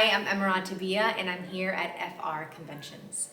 Hi, I'm Emeraude Toubia, and I'm here at FrConventions.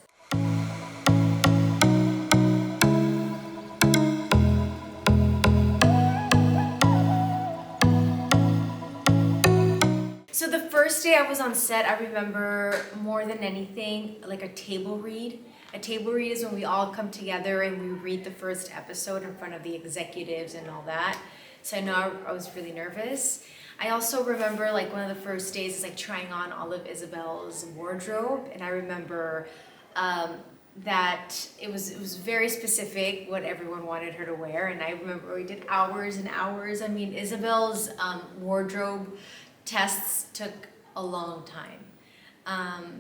So the first day I was on set, I remember more than anything, like a table read. A table read is when we all come together and we read the first episode in front of the executives and all that. So I know I was really nervous. I also remember like one of the first days is like trying on all of Isabelle's wardrobe, and I remember that it was very specific what everyone wanted her to wear, and I remember we did hours and hours. I mean, Isabelle's wardrobe tests took a long time.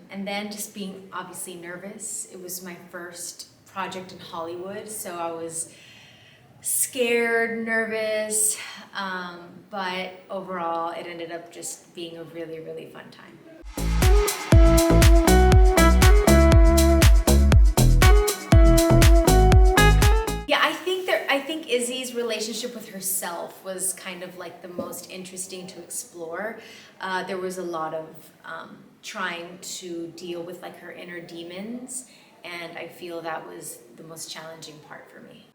And then just being obviously nervous. It was my first project in Hollywood, so I was scared, nervous, but overall it ended up just being a really, really fun time. Yeah, I think Izzie's relationship with herself was kind of like the most interesting to explore. There was a lot of trying to deal with like her inner demons, and I feel that was the most challenging part for me.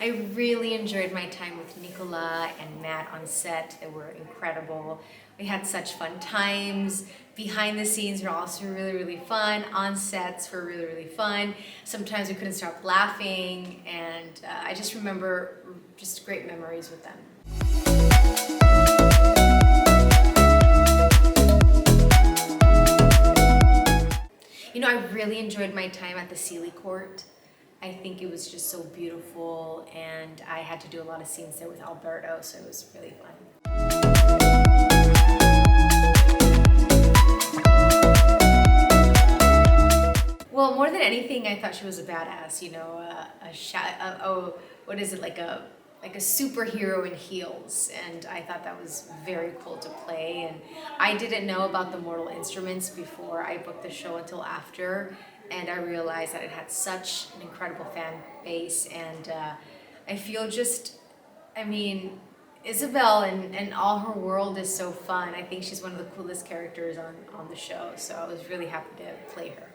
I really enjoyed my time with Nicola and Matt on set. They were incredible. We had such fun times. Behind the scenes were also really, really fun. On sets were really, really fun. Sometimes we couldn't stop laughing, and I just remember just great memories with them. You know, I really enjoyed my time at the Sealy Court. I think it was just so beautiful, and I had to do a lot of scenes there with Alberto, so it was really fun. Well, more than anything, I thought she was a badass, you know, what is it, like a superhero in heels, and I thought that was very cool to play. And I didn't know about the Mortal Instruments before I booked the show until after, and I realized that it had such an incredible fan base, and I feel just, I mean, Isabelle and all her world is so fun. I think she's one of the coolest characters on the show, so I was really happy to play her.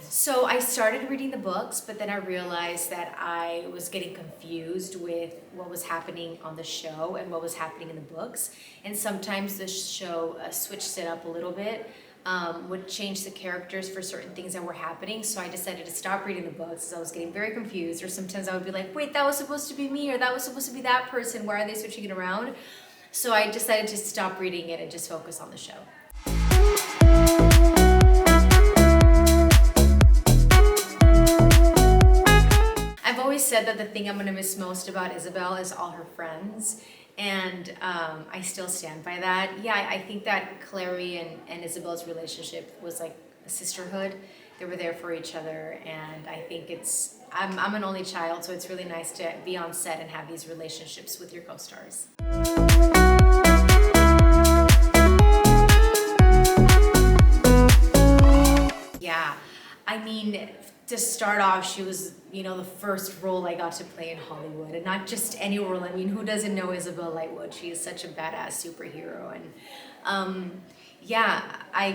So I started reading the books, but then I realized that I was getting confused with what was happening on the show and what was happening in the books. And sometimes the show switched it up a little bit, would change the characters for certain things that were happening. So I decided to stop reading the books because I was getting very confused. Or sometimes I would be like, wait, that was supposed to be me, or that was supposed to be that person. Why are they switching it around? So I decided to stop reading it and just focus on the show. I've always said that the thing I'm gonna miss most about Isabelle is all her friends, and I still stand by that. Yeah, I think that Clary and Isabelle's relationship was like a sisterhood. They were there for each other, and I think I'm an only child, so it's really nice to be on set and have these relationships with your co-stars. Yeah, I mean, to start off, she was, you know, the first role I got to play in Hollywood, and not just any role. I mean, who doesn't know Isabelle Lightwood? She is such a badass superhero, and yeah, I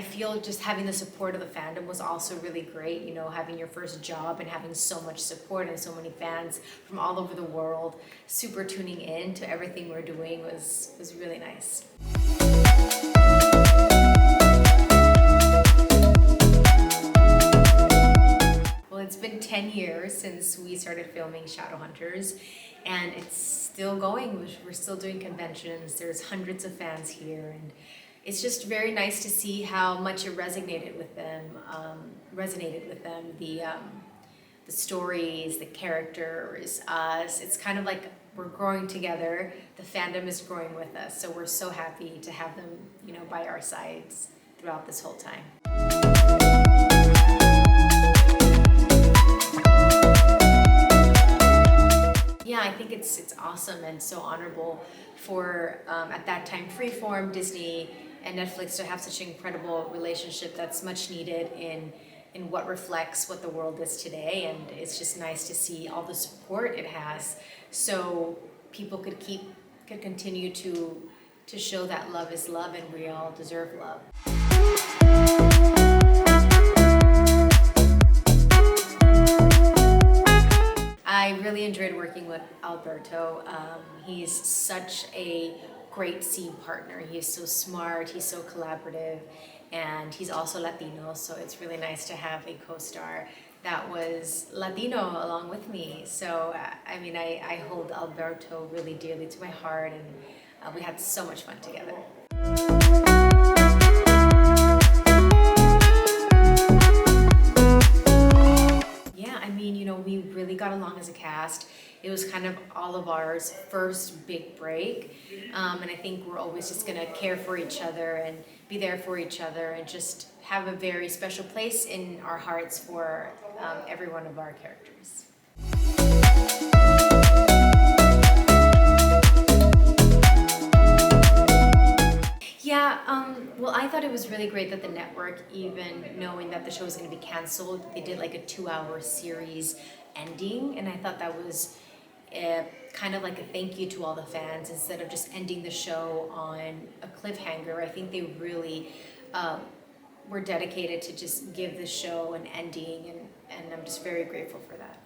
feel just having the support of the fandom was also really great. You know, having your first job and having so much support and so many fans from all over the world super tuning in to everything we're doing was really nice. Well, it's been 10 years since we started filming Shadowhunters, and it's still going. We're still doing conventions. There's hundreds of fans here, and it's just very nice to see how much it resonated with them. The stories, the characters, us. It's kind of like we're growing together. The fandom is growing with us, so we're so happy to have them, you know, by our sides throughout this whole time. Yeah, I think it's awesome and so honorable for at that time Freeform, Disney, and Netflix to have such an incredible relationship that's much needed in what reflects what the world is today. And it's just nice to see all the support it has, so people could continue to show that love is love and we all deserve love. I really enjoyed working with Alberto. He's such a great scene partner. He's so smart, he's so collaborative, and he's also Latino, so it's really nice to have a co-star that was Latino along with me. So, I mean, I hold Alberto really dearly to my heart, and we had so much fun together. Yeah, I mean, we really got along as a cast. It was kind of all of ours first big break, and I think we're always just gonna care for each other and be there for each other and just have a very special place in our hearts for every one of our characters. Yeah, well, I thought it was really great that the network, even knowing that the show was going to be canceled, they did like a 2-hour series ending, and I thought that was kind of like a thank you to all the fans instead of just ending the show on a cliffhanger. I think they really were dedicated to just give the show an ending, and I'm just very grateful for that.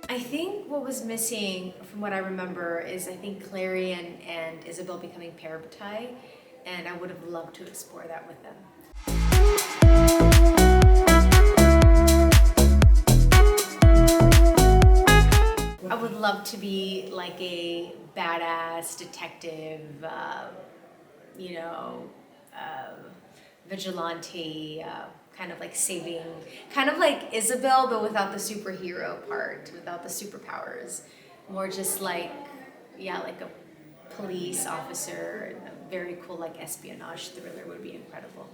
I think what was missing from what I remember is I think Clary and Isabelle becoming parabatai, and I would have loved to explore that with them. I would love to be like a badass detective, vigilante, kind of like saving, kind of like Isabelle, but without the superhero part, without the superpowers. More just like a police officer, a very cool like espionage thriller would be incredible.